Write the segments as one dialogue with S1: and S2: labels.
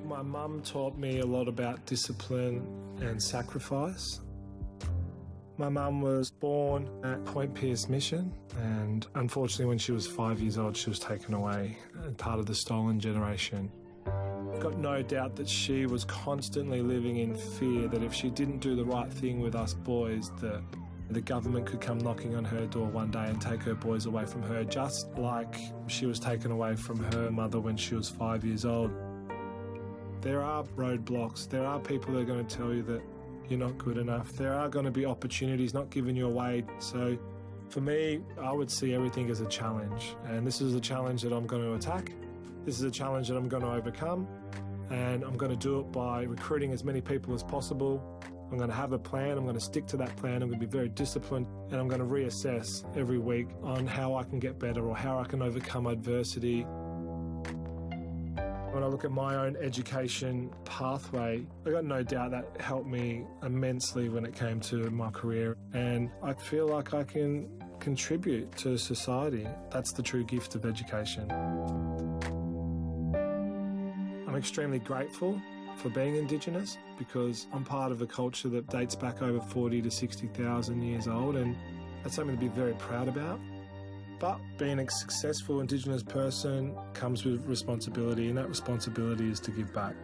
S1: My mum taught me a lot about discipline and sacrifice. My mum was born at Point Pearce Mission, and unfortunately when she was 5 years old she was taken away, part of the stolen generation. I've got no doubt that she was constantly living in fear that if she didn't do the right thing with us boys, that the government could come knocking on her door one day and take her boys away from her, just like she was taken away from her mother when she was 5 years old. There are roadblocks. There are people that are going to tell you that you're not good enough. There are going to be opportunities not given you away. So for me, I would see everything as a challenge. And this is a challenge that I'm going to attack. This is a challenge that I'm going to overcome. And I'm going to do it by recruiting as many people as possible. I'm going to have a plan. I'm going to stick to that plan. I'm going to be very disciplined. And I'm going to reassess every week on how I can get better or how I can overcome adversity. When I look at my own education pathway, I got no doubt that helped me immensely when it came to my career, and I feel like I can contribute to society. That's the true gift of education. I'm extremely grateful for being Indigenous because I'm part of a culture that dates back over 40 to 60,000 years old, and that's something to be very proud about. But being a successful Indigenous person comes with responsibility, and that responsibility is to give back.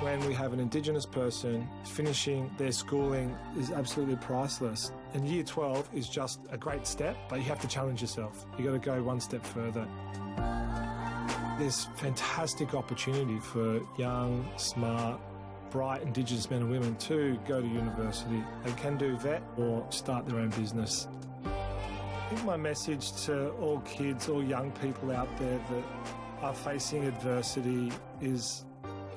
S1: When we have an Indigenous person finishing their schooling is absolutely priceless. And Year 12 is just a great step, but you have to challenge yourself. You've got to go one step further. There's fantastic opportunity for young, smart, bright Indigenous men and women to go to university. They can do vet or start their own business. I think my message to all kids, all young people out there that are facing adversity is,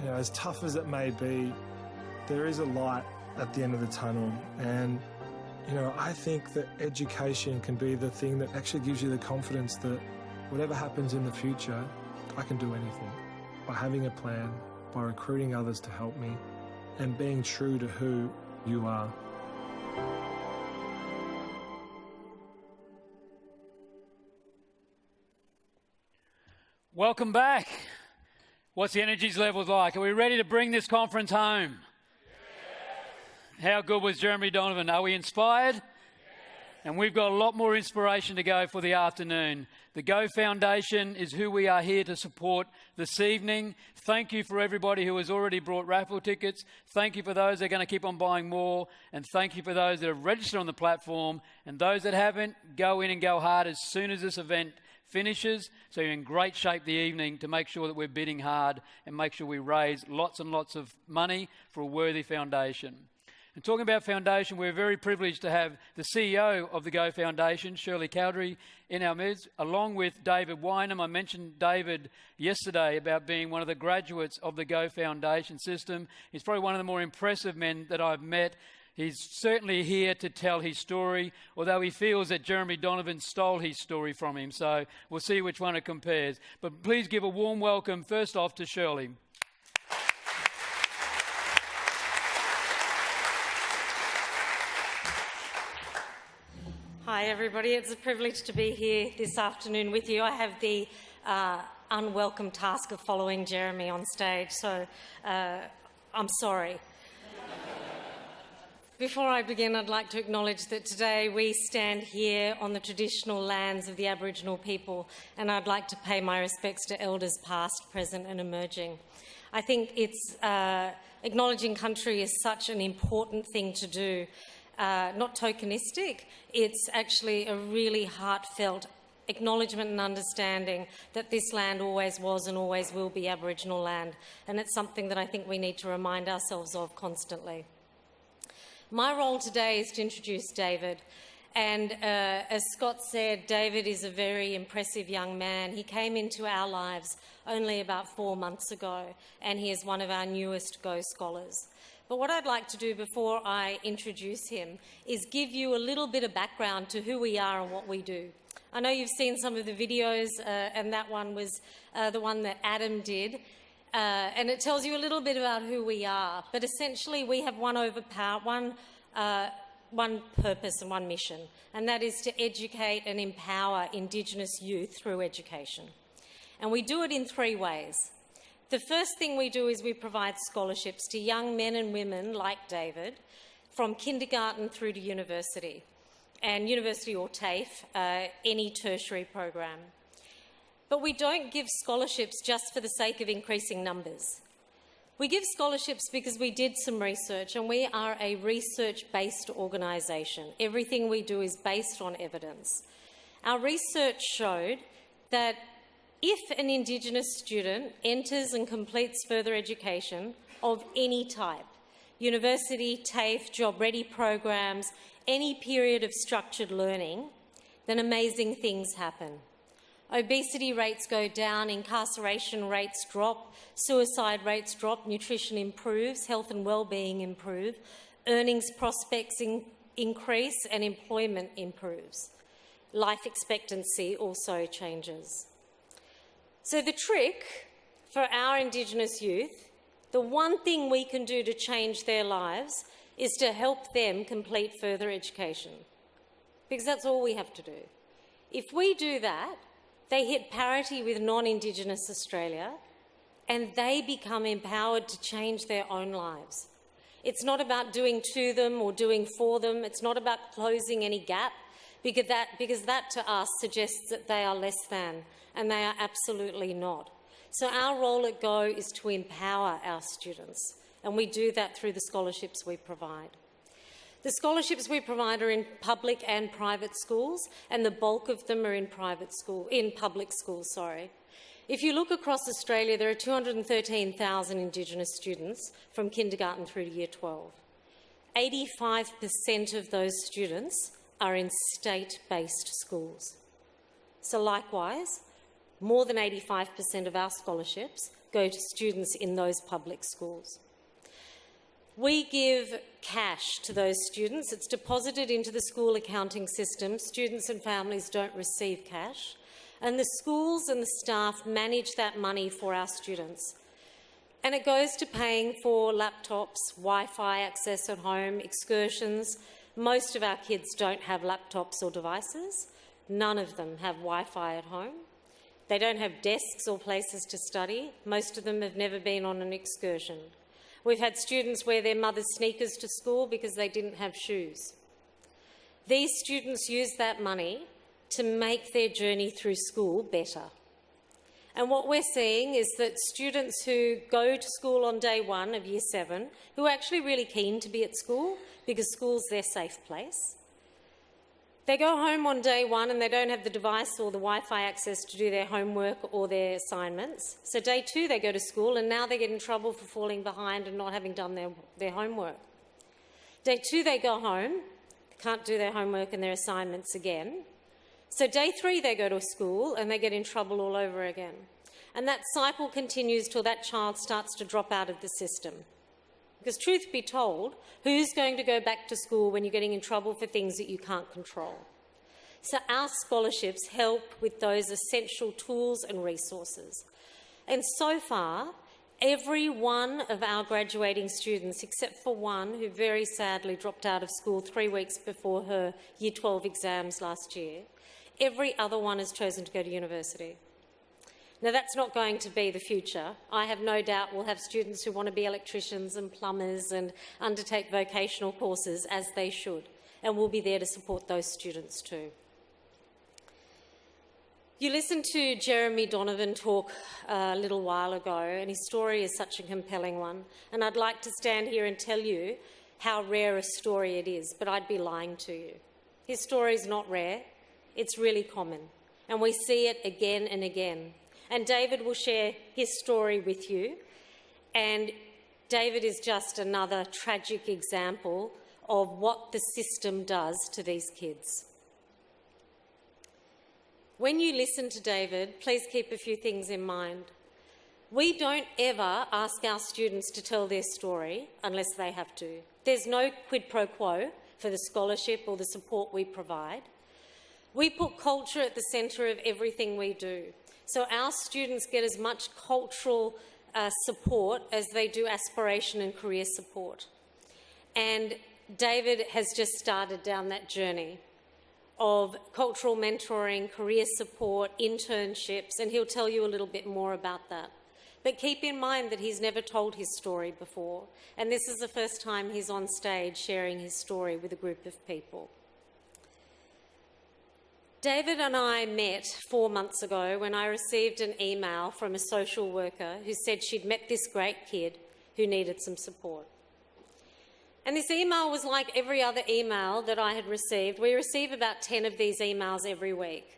S1: as tough as it may be, there is a light at the end of the tunnel. And, I think that education can be the thing that actually gives you the confidence that whatever happens in the future, I can do anything. By having a plan, by recruiting others to help me, and being true to who you are.
S2: Welcome back. What's the energies levels like? Are we ready to bring this conference home? Yes. How good was Jeremy Donovan? Are we inspired? Yes. And we've got a lot more inspiration to go for the afternoon. The Go Foundation is who we are here to support this evening. Thank you for everybody who has already brought raffle tickets. Thank you for those that are going to keep on buying more. And thank you for those that have registered on the platform. And those that haven't, go in and go hard as soon as this event finishes. So you're in great shape the evening to make sure that we're bidding hard and make sure we raise lots and lots of money for a worthy foundation. And talking about foundation, we're very privileged to have the CEO of the Go Foundation, Shirley Chowdhary, in our midst, along with David Wynham. I mentioned David yesterday about being one of the graduates of the Go Foundation system. He's probably one of the more impressive men that I've met. He's certainly here to tell his story, although he feels that Jeremy Donovan stole his story from him. So we'll see which one it compares. But please give a warm welcome, first off, to Shirley.
S3: Hi everybody, it's a privilege to be here this afternoon with you. I have the unwelcome task of following Jeremy on stage, so I'm sorry. Before I begin, I'd like to acknowledge that today we stand here on the traditional lands of the Aboriginal people, and I'd like to pay my respects to elders past, present and emerging. I think acknowledging country is such an important thing to do. Not tokenistic, it's actually a really heartfelt acknowledgement and understanding that this land always was and always will be Aboriginal land, and it's something that I think we need to remind ourselves of constantly. My role today is to introduce David, and as Scott said, David is a very impressive young man. He came into our lives only about 4 months ago, and he is one of our newest Go scholars. But what I'd like to do before I introduce him is give you a little bit of background to who we are and what we do. I know you've seen some of the videos, and that one was the one that Adam did, and it tells you a little bit about who we are. But essentially, we have one one purpose and one mission, and that is to educate and empower Indigenous youth through education. And we do it in 3 ways. The first thing we do is we provide scholarships to young men and women like David from kindergarten through to university, and university or TAFE, any tertiary program. But we don't give scholarships just for the sake of increasing numbers. We give scholarships because we did some research, and we are a research-based organisation. Everything we do is based on evidence. Our research showed that if an Indigenous student enters and completes further education of any type, university, TAFE, job-ready programs, any period of structured learning, then amazing things happen. Obesity rates go down, incarceration rates drop, suicide rates drop, nutrition improves, health and well-being improve, earnings prospects increase, and employment improves. Life expectancy also changes. So the trick for our Indigenous youth, the one thing we can do to change their lives is to help them complete further education, because that's all we have to do. If we do that, they hit parity with non-Indigenous Australia, and they become empowered to change their own lives. It's not about doing to them or doing for them. It's not about closing any gap, because that to us suggests that they are less than, and they are absolutely not. So our role at Go is to empower our students, and we do that through the scholarships we provide. The scholarships we provide are in public and private schools, and the bulk of them are in public schools. If you look across Australia, there are 213,000 Indigenous students from kindergarten through to year 12. 85% of those students are in state-based schools. So likewise, more than 85% of our scholarships go to students in those public schools. We give cash to those students. It's deposited into the school accounting system. Students and families don't receive cash. And the schools and the staff manage that money for our students. And it goes to paying for laptops, Wi-Fi access at home, excursions. Most of our kids don't have laptops or devices. None of them have Wi-Fi at home. They don't have desks or places to study. Most of them have never been on an excursion. We've had students wear their mother's sneakers to school because they didn't have shoes. These students use that money to make their journey through school better. And what we're seeing is that students who go to school on day 1 of year 7, who are actually really keen to be at school because school's their safe place, they go home on day 1 and they don't have the device or the Wi-Fi access to do their homework or their assignments. So day 2 they go to school, and now they get in trouble for falling behind and not having done their homework. Day 2 they go home, can't do their homework and their assignments again. So day 3 they go to school and they get in trouble all over again. And that cycle continues till that child starts to drop out of the system. Because truth be told, who's going to go back to school when you're getting in trouble for things that you can't control? So our scholarships help with those essential tools and resources. And so far, every one of our graduating students, except for one who very sadly dropped out of school 3 weeks before her Year 12 exams last year, every other one has chosen to go to university. Now, that's not going to be the future. I have no doubt we'll have students who want to be electricians and plumbers and undertake vocational courses, as they should, and we'll be there to support those students too. You listened to Jeremy Donovan talk a little while ago, and his story is such a compelling one, and I'd like to stand here and tell you how rare a story it is, but I'd be lying to you. His story is not rare, it's really common, and we see it again and again. And David will share his story with you. And David is just another tragic example of what the system does to these kids. When you listen to David, please keep a few things in mind. We don't ever ask our students to tell their story unless they have to. There's no quid pro quo for the scholarship or the support we provide. We put culture at the centre of everything we do. So our students get as much cultural support as they do aspiration and career support. And David has just started down that journey of cultural mentoring, career support, internships, and he'll tell you a little bit more about that. But keep in mind that he's never told his story before, and this is the first time he's on stage sharing his story with a group of people. David and I met 4 months ago when I received an email from a social worker who said she'd met this great kid who needed some support. And this email was like every other email that I had received. We receive about 10 of these emails every week,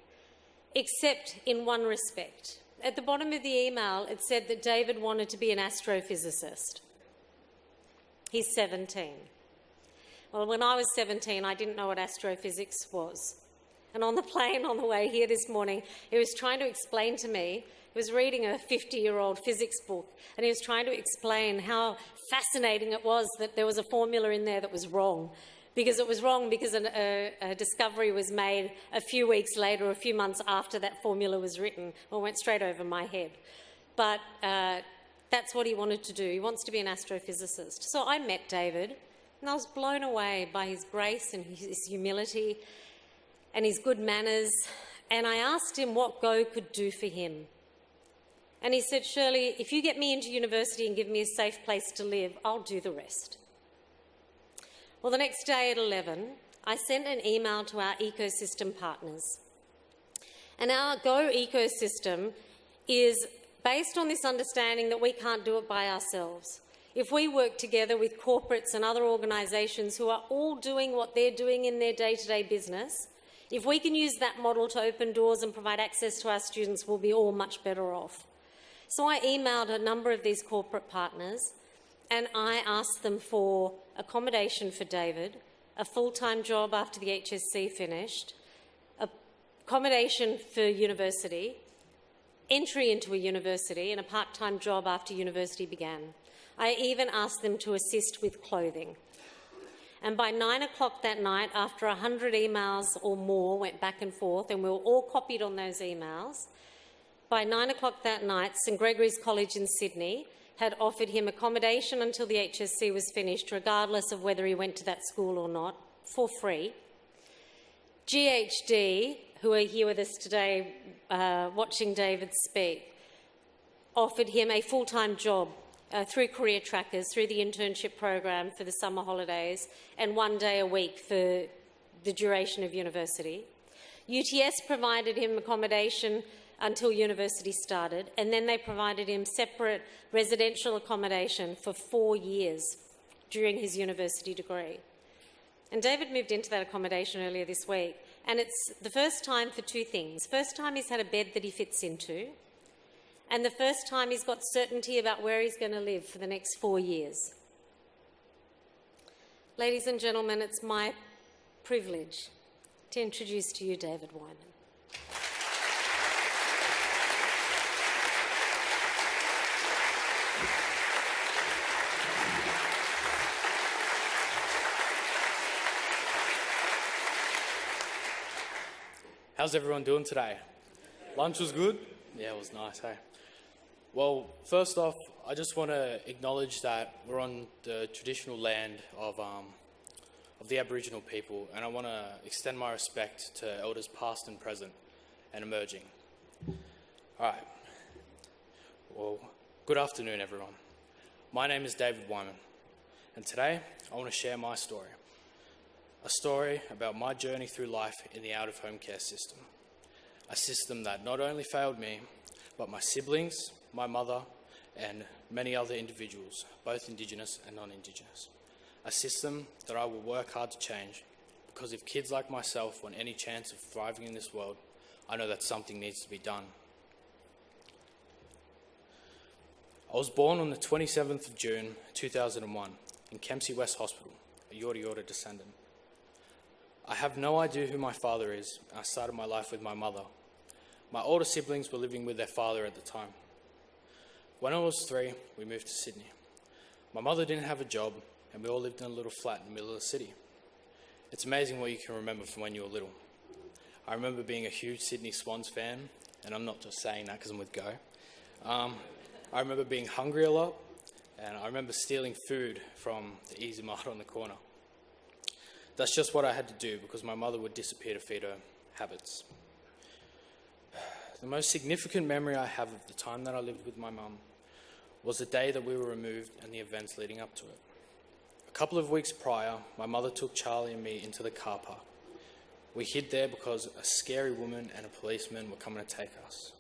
S3: except in one respect. At the bottom of the email, it said that David wanted to be an astrophysicist. He's 17. Well, when I was 17, I didn't know what astrophysics was. And on the plane on the way here this morning, he was trying to explain to me, he was reading a 50-year-old physics book, and he was trying to explain how fascinating it was that there was a formula in there that was wrong. Because it was wrong because a discovery was made a few weeks later, a few months after that formula was written. Well, it went straight over my head. But that's what he wanted to do. He wants to be an astrophysicist. So I met David, and I was blown away by his grace and his humility and his good manners, and I asked him what Go could do for him. And he said, Shirley, if you get me into university and give me a safe place to live, I'll do the rest. Well, the next day at 11, I sent an email to our ecosystem partners. And our Go ecosystem is based on this understanding that we can't do it by ourselves. If we work together with corporates and other organisations who are all doing what they're doing in their day-to-day business, if we can use that model to open doors and provide access to our students, we'll be all much better off. So I emailed a number of these corporate partners and I asked them for accommodation for David, a full-time job after the HSC finished, accommodation for university, entry into a university and a part-time job after university began. I even asked them to assist with clothing. And by 9 o'clock that night, after 100 emails or more went back and forth, and we were all copied on those emails, by 9 o'clock that night, St Gregory's College in Sydney had offered him accommodation until the HSC was finished, regardless of whether he went to that school or not, for free. GHD, who are here with us today watching David speak, offered him a full-time job through career trackers, through the internship program for the summer holidays, and 1 day a week for the duration of university. UTS provided him accommodation until university started, and then they provided him separate residential accommodation for 4 years during his university degree. And David moved into that accommodation earlier this week, and it's the first time for two things. First time he's had a bed that he fits into, and the first time he's got certainty about where he's going to live for the next 4 years. Ladies and gentlemen, it's my privilege to introduce to you David Wyman.
S4: How's everyone doing today? Lunch was good? Yeah, it was nice, hey? Well, first off, I just want to acknowledge that we're on the traditional land of the Aboriginal people, and I want to extend my respect to elders past and present and emerging. All right. Well, good afternoon, everyone. My name is David Wyman, and today I want to share my story. A story about my journey through life in the out-of-home care system. A system that not only failed me, but my siblings, my mother, and many other individuals, both Indigenous and non-Indigenous. A system that I will work hard to change, because if kids like myself want any chance of thriving in this world, I know that something needs to be done. I was born on the 27th of June 2001 in Kempsey West Hospital, a Yorta Yorta descendant. I have no idea who my father is. I started my life with my mother. My older siblings were living with their father at the time. When I was 3, we moved to Sydney. My mother didn't have a job, and we all lived in a little flat in the middle of the city. It's amazing what you can remember from when you were little. I remember being a huge Sydney Swans fan, and I'm not just saying that because I'm with Go. I remember being hungry a lot, and I remember stealing food from the Easy Mart on the corner. that's just what I had to do because my mother would disappear to feed her habits. The most significant memory I have of the time that I lived with my mum was the day that we were removed and the events leading up to it. A couple of weeks prior, my mother took Charlie and me into the car park. We hid there because a scary woman and a policeman were coming to take us.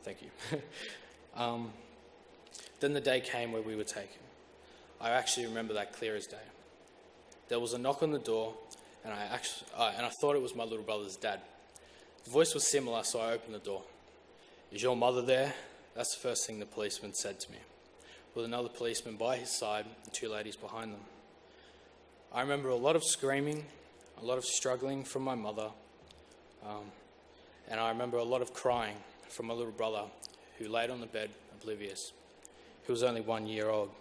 S4: Thank you. Then the day came where we were taken. I actually remember that clear as day. There was a knock on the door, and I thought it was my little brother's dad. The voice was similar, so I opened the door. "Is your mother there?" That's the first thing the policeman said to me, with another policeman by his side and two ladies behind them. I remember a lot of screaming, a lot of struggling from my mother, and I remember a lot of crying from my little brother, who laid on the bed oblivious. He was only 1 year old.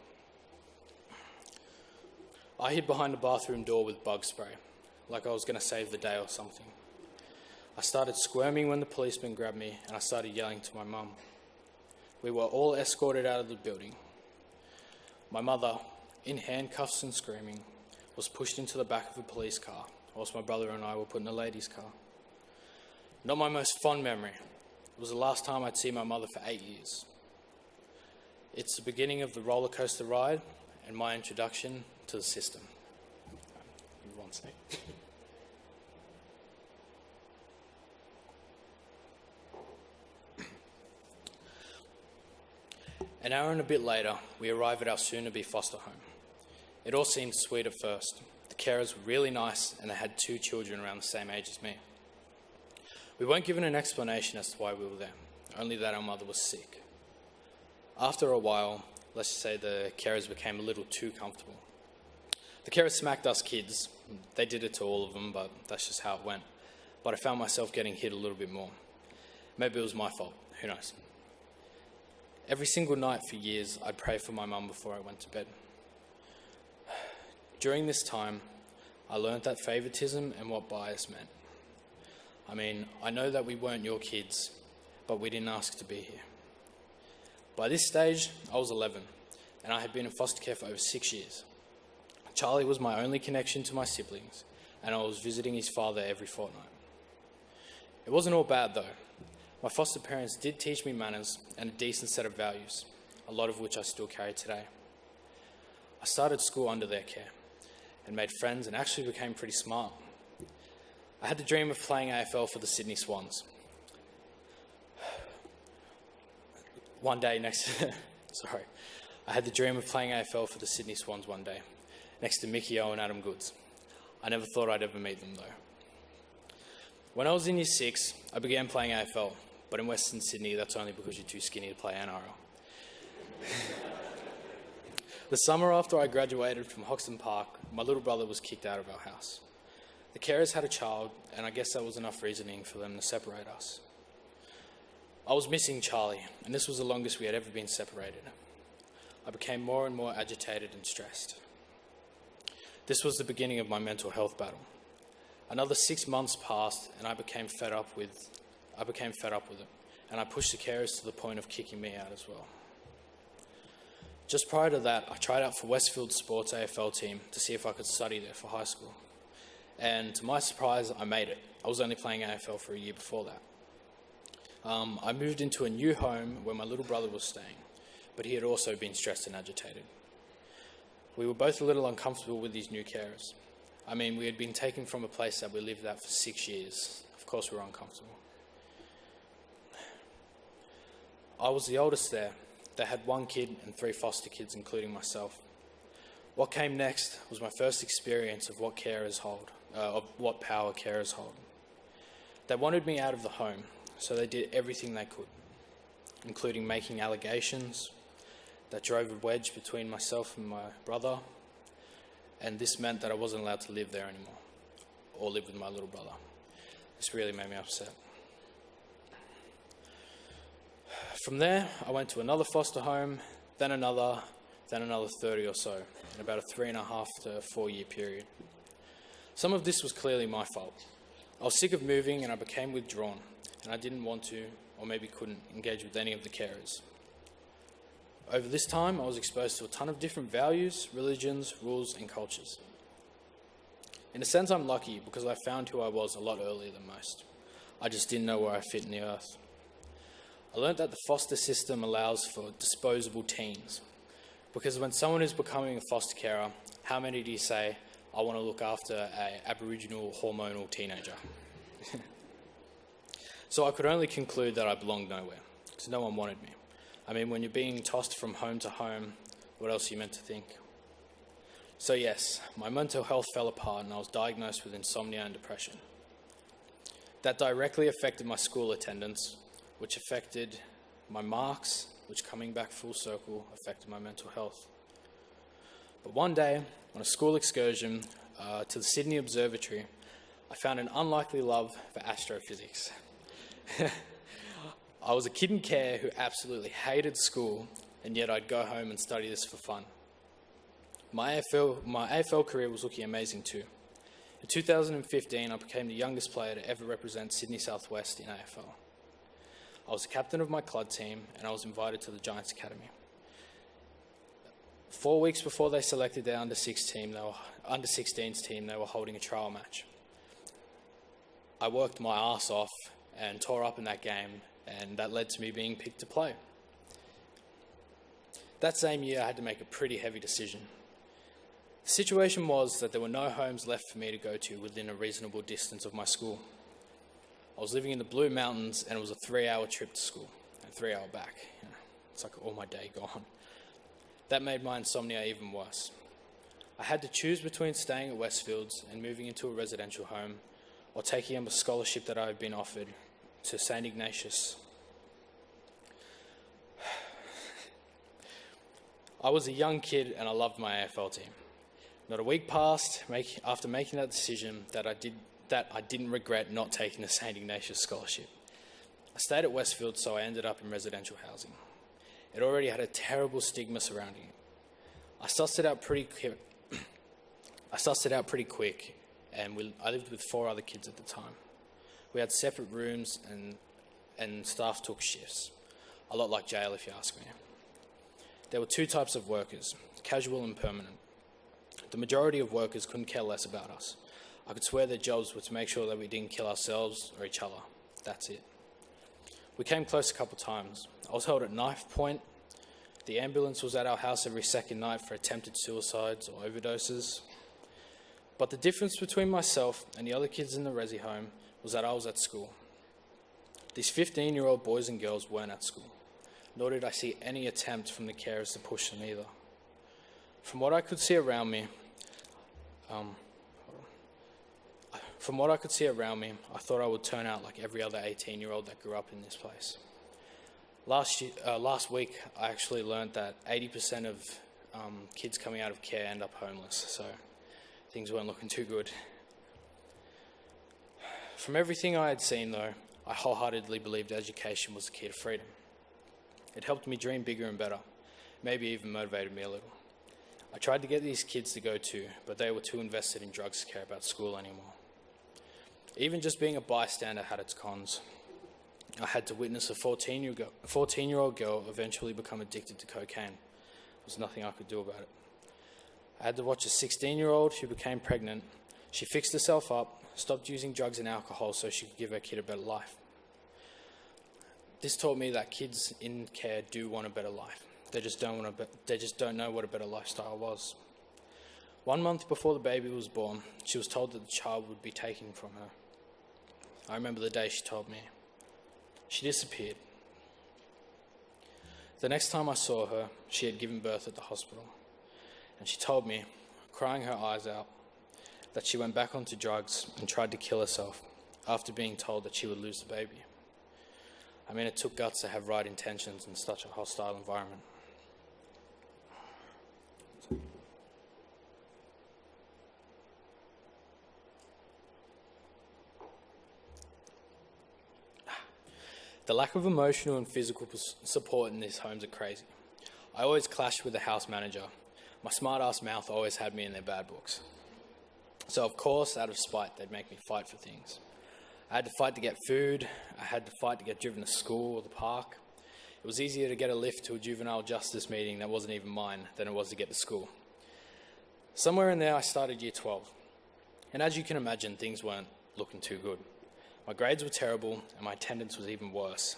S4: I hid behind the bathroom door with bug spray, like I was going to save the day or something. I started squirming when the policeman grabbed me, and I started yelling to my mum. We were all escorted out of the building. My mother, in handcuffs and screaming, was pushed into the back of a police car, whilst my brother and I were put in a lady's car. Not my most fond memory. It was the last time I'd see my mother for 8 years. It's the beginning of the roller coaster ride and my introduction to the system. Give me one sec. An hour and a bit later, we arrive at our soon-to-be foster home. It all seemed sweet at first. The carers were really nice, and they had 2 children around the same age as me. We weren't given an explanation as to why we were there, only that our mother was sick. After a while, let's just say the carers became a little too comfortable. The carers smacked us kids. They did it to all of them, but that's just how it went. But I found myself getting hit a little bit more. Maybe it was my fault, who knows. Every single night for years, I'd pray for my mum before I went to bed. During this time, I learned that favoritism and what bias meant. I mean, I know that we weren't your kids, but we didn't ask to be here. By this stage, I was 11, and I had been in foster care for over 6 years. Charlie was my only connection to my siblings, and I was visiting his father every fortnight. It wasn't all bad, though. My foster parents did teach me manners and a decent set of values, a lot of which I still carry today. I started school under their care and made friends and actually became pretty smart. I had the dream of playing AFL for the Sydney Swans. I had the dream of playing AFL for the Sydney Swans one day, next to Mickey O and Adam Goods. I never thought I'd ever meet them, though. When I was in year 6, I began playing AFL, but in Western Sydney, that's only because you're too skinny to play NRL. The summer after I graduated from Hoxton Park, my little brother was kicked out of our house. The carers had a child, and I guess that was enough reasoning for them to separate us. I was missing Charlie, and this was the longest we had ever been separated. I became more and more agitated and stressed. This was the beginning of my mental health battle. Another 6 months passed, and I became fed up with it, and I pushed the carers to the point of kicking me out as well. Just prior to that, I tried out for Westfield Sports AFL team to see if I could study there for high school. And to my surprise, I made it. I was only playing AFL for a year before that. I moved into a new home where my little brother was staying, but he had also been stressed and agitated. We were both a little uncomfortable with these new carers. I mean, we had been taken from a place that we lived at for 6 years. Of course, we were uncomfortable. I was the oldest there. They had 1 kid and 3 foster kids, including myself. What came next was my first experience of what what power carers hold. They wanted me out of the home, so they did everything they could, including making allegations that drove a wedge between myself and my brother, and this meant that I wasn't allowed to live there anymore, or live with my little brother. This really made me upset. From there, I went to another foster home, then another 30 or so, in about a 3.5 to 4 year period. Some of this was clearly my fault. I was sick of moving and I became withdrawn, and I didn't want to, or maybe couldn't, engage with any of the carers. Over this time, I was exposed to a ton of different values, religions, rules, and cultures. In a sense, I'm lucky because I found who I was a lot earlier than most. I just didn't know where I fit in the earth. I learned that the foster system allows for disposable teens. Because when someone is becoming a foster carer, how many do you say, I want to look after an Aboriginal hormonal teenager? So I could only conclude that I belonged nowhere, because no one wanted me. I mean, when you're being tossed from home to home, what else are you meant to think? So yes, my mental health fell apart and I was diagnosed with insomnia and depression. That directly affected my school attendance, which affected my marks, which, coming back full circle, affected my mental health. But one day, on a school excursion to the Sydney Observatory, I found an unlikely love for astrophysics. I was a kid in care who absolutely hated school, and yet I'd go home and study this for fun. My AFL career was looking amazing too. In 2015, I became the youngest player to ever represent Sydney Southwest in AFL. I was the captain of my club team, and I was invited to the Giants Academy. 4 weeks before they selected their under-16s team, they were holding a trial match. I worked my arse off and tore up in that game, and that led to me being picked to play. That same year, I had to make a pretty heavy decision. The situation was that there were no homes left for me to go to within a reasonable distance of my school. I was living in the Blue Mountains, and it was a 3-hour trip to school, and 3-hour back. It's like all my day gone. That made my insomnia even worse. I had to choose between staying at Westfields and moving into a residential home, or taking up a scholarship that I had been offered to St. Ignatius. I was a young kid and I loved my AFL team. Not a week passed after making that decision that I didn't regret not taking the St. Ignatius scholarship. I stayed at Westfield, so I ended up in residential housing. It already had a terrible stigma surrounding it. I sussed it out pretty quick, and I lived with 4 other kids at the time. We had separate rooms, and staff took shifts. A lot like jail, if you ask me. There were 2 types of workers, casual and permanent. The majority of workers couldn't care less about us. I could swear their jobs were to make sure that we didn't kill ourselves or each other. That's it. We came close a couple times. I was held at knife point. The ambulance was at our house every second night for attempted suicides or overdoses. But the difference between myself and the other kids in the resi home was that I was at school. These 15-year-old boys and girls weren't at school, nor did I see any attempt from the carers to push them either. From what I could see around me, I thought I would turn out like every other 18-year-old that grew up in this place. Last week, I actually learned that 80% of kids coming out of care end up homeless, so things weren't looking too good. From everything I had seen, though, I wholeheartedly believed education was the key to freedom. It helped me dream bigger and better, maybe even motivated me a little. I tried to get these kids to go too, but they were too invested in drugs to care about school anymore. Even just being a bystander had its cons. I had to witness a 14-year-old girl eventually become addicted to cocaine. There was nothing I could do about it. I had to watch a 16-year-old who became pregnant. She fixed herself up, stopped using drugs and alcohol so she could give her kid a better life. This taught me that kids in care do want a better life. They just don't know what a better lifestyle was. 1 month before the baby was born, she was told that the child would be taken from her. I remember the day she told me. She disappeared. The next time I saw her, she had given birth at the hospital. And she told me, crying her eyes out, that she went back onto drugs and tried to kill herself after being told that she would lose the baby. I mean, it took guts to have right intentions in such a hostile environment. The lack of emotional and physical support in these homes are crazy. I always clashed with the house manager. My smart-ass mouth always had me in their bad books. So of course, out of spite, they'd make me fight for things. I had to fight to get food. I had to fight to get driven to school or the park. It It was easier to get a lift to a juvenile justice meeting that wasn't even mine than it was to get to school. Somewhere in there, I started year 12. And as you can imagine, things weren't looking too good. My grades were terrible, and my attendance was even worse.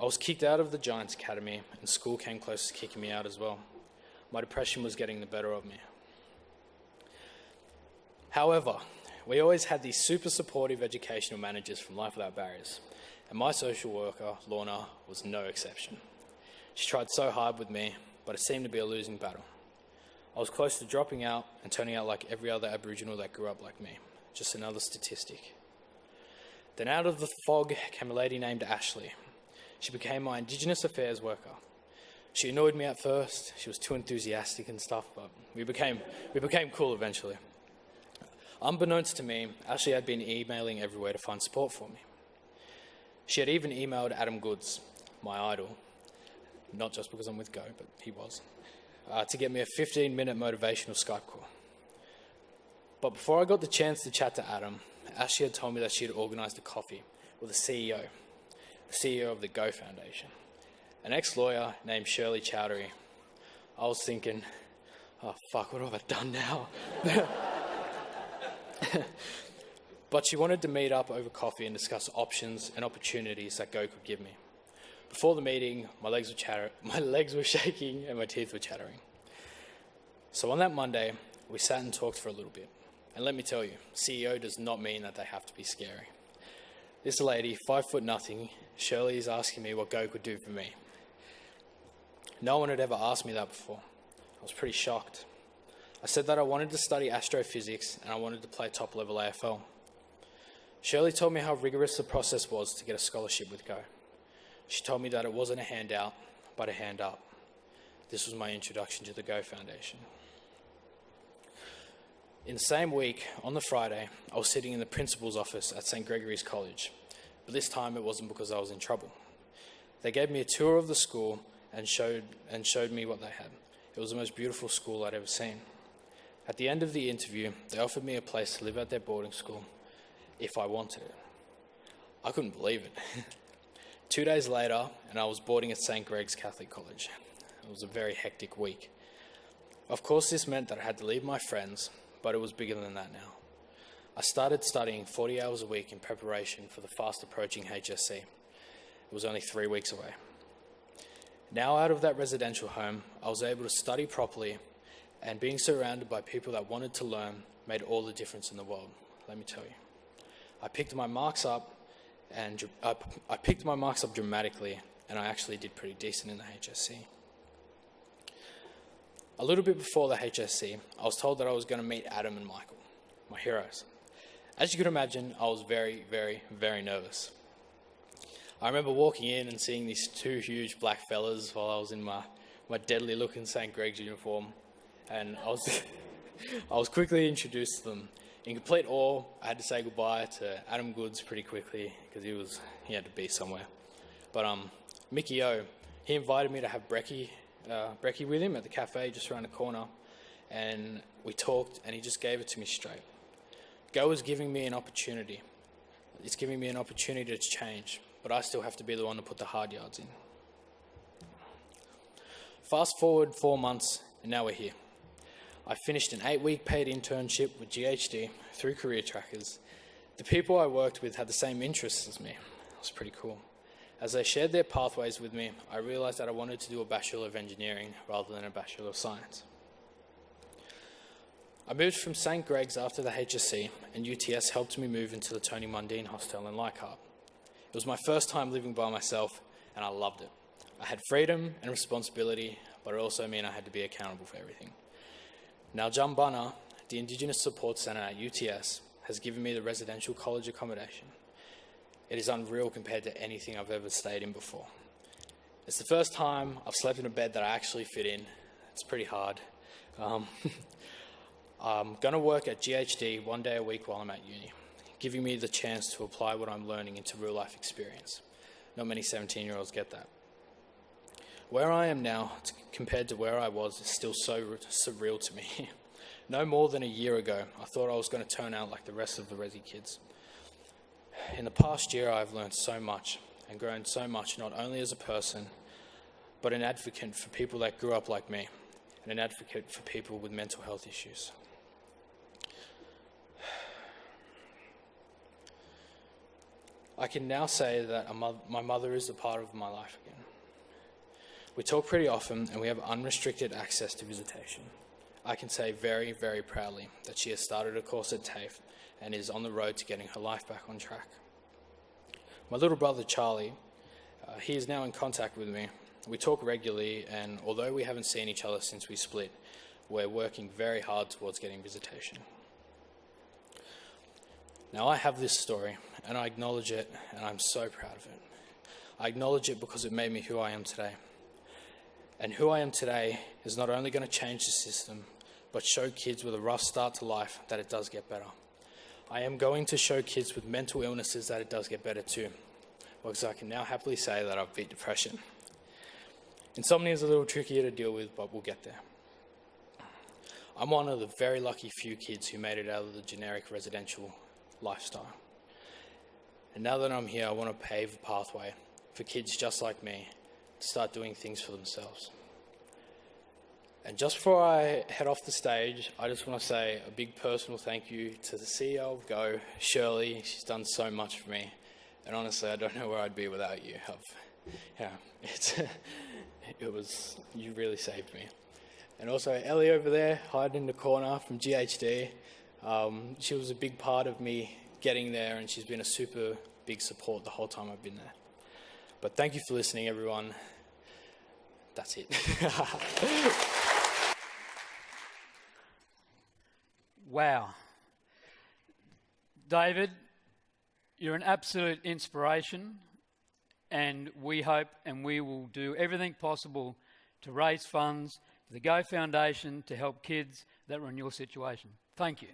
S4: I was kicked out of the Giants Academy, and school came close to kicking me out as well. My depression was getting the better of me. However, we always had these super supportive educational managers from Life Without Barriers, and my social worker, Lorna, was no exception. She tried so hard with me, but it seemed to be a losing battle. I was close to dropping out and turning out like every other Aboriginal that grew up like me, just another statistic. Then out of the fog came a lady named Ashley. She became my Indigenous Affairs worker. She annoyed me at first. She was too enthusiastic and stuff, but we became cool eventually. Unbeknownst to me, Ashley had been emailing everywhere to find support for me. She had even emailed Adam Goods, my idol, not just because I'm with Go, but he was, to get me a 15-minute motivational Skype call. But before I got the chance to chat to Adam, Ashley had told me that she had organised a coffee with the CEO of the Go Foundation, an ex-lawyer named Shirley Chowdhary. I was thinking, oh fuck, what have I done now? But she wanted to meet up over coffee and discuss options and opportunities that Go could give me. Before the meeting, my legs were shaking and my teeth were chattering. So on that Monday, we sat and talked for a little bit. And let me tell you, CEO does not mean that they have to be scary. This lady, 5'0", Shirley, is asking me what Go could do for me. No one had ever asked me that before. I was pretty shocked. I said that I wanted to study astrophysics and I wanted to play top-level AFL. Shirley told me how rigorous the process was to get a scholarship with Go. She told me that it wasn't a handout, but a hand up. This was my introduction to the Go Foundation. In the same week, on the Friday, I was sitting in the principal's office at St. Gregory's College, but this time it wasn't because I was in trouble. They gave me a tour of the school and showed me what they had. It was the most beautiful school I'd ever seen. At the end of the interview, they offered me a place to live at their boarding school if I wanted it. I couldn't believe it. 2 days later, and I was boarding at St. Greg's Catholic College. It was a very hectic week. Of course, this meant that I had to leave my friends, but it was bigger than that now. I started studying 40 hours a week in preparation for the fast-approaching HSC. It was only 3 weeks away. Now out of that residential home, I was able to study properly, and being surrounded by people that wanted to learn made all the difference in the world, let me tell you. I picked my marks up dramatically, and I actually did pretty decent in the HSC. A little bit before the HSC, I was told that I was going to meet Adam and Michael, my heroes. As you can imagine, I was very, very, very nervous. I remember walking in and seeing these two huge black fellas while I was in my deadly-looking St. Greg's uniform, and I was quickly introduced to them. In complete awe, I had to say goodbye to Adam Goods pretty quickly because he had to be somewhere. But Mickey O, he invited me to have brekkie with him at the cafe just around the corner, and we talked, and he just gave it to me straight. Go is giving me an opportunity. It's giving me an opportunity to change, but I still have to be the one to put the hard yards in. Fast forward 4 months, and now we're here. I finished an 8-week paid internship with GHD through Career Trackers. The people I worked with had the same interests as me. It was pretty cool. As they shared their pathways with me, I realised that I wanted to do a Bachelor of Engineering rather than a Bachelor of Science. I moved from St. Greg's after the HSC, and UTS helped me move into the Tony Mundine Hostel in Leichhardt. It was my first time living by myself, and I loved it. I had freedom and responsibility, but it also meant I had to be accountable for everything. Now Jumbunna, the Indigenous Support Centre at UTS, has given me the residential college accommodation. It is unreal compared to anything I've ever stayed in before. It's the first time I've slept in a bed that I actually fit in. It's pretty hard. I'm going to work at GHD 1 day a week while I'm at uni, giving me the chance to apply what I'm learning into real-life experience. Not many 17-year-olds get that. Where I am now, compared to where I was, is still so surreal to me. No more than a year ago, I thought I was going to turn out like the rest of the Resi kids. In the past year, I've learned so much. and grown so much, not only as a person, but an advocate for people that grew up like me, and an advocate for people with mental health issues. I can now say that my mother is a part of my life again. We talk pretty often, and we have unrestricted access to visitation. I can say very, very proudly that she has started a course at TAFE and is on the road to getting her life back on track. My little brother, Charlie, he is now in contact with me. We talk regularly, and although we haven't seen each other since we split, we're working very hard towards getting visitation. Now, I have this story, and I acknowledge it, and I'm so proud of it. I acknowledge it because it made me who I am today. And who I am today is not only going to change the system, but show kids with a rough start to life that it does get better. I am going to show kids with mental illnesses that it does get better too, because I can now happily say that I've beat depression. Insomnia is a little trickier to deal with, but we'll get there. I'm one of the very lucky few kids who made it out of the generic residential lifestyle. And now that I'm here, I want to pave a pathway for kids just like me to start doing things for themselves. And just before I head off the stage, I just want to say a big personal thank you to the CEO of Go, Shirley. She's done so much for me. And honestly, I don't know where I'd be without you. You really saved me. And also Ellie over there, hiding in the corner from GHD. She was a big part of me getting there, and she's been a super big support the whole time I've been there. But thank you for listening, everyone. That's it.
S2: Wow. David, you're an absolute inspiration, and we hope and we will do everything possible to raise funds for the Go Foundation to help kids that are in your situation. Thank you.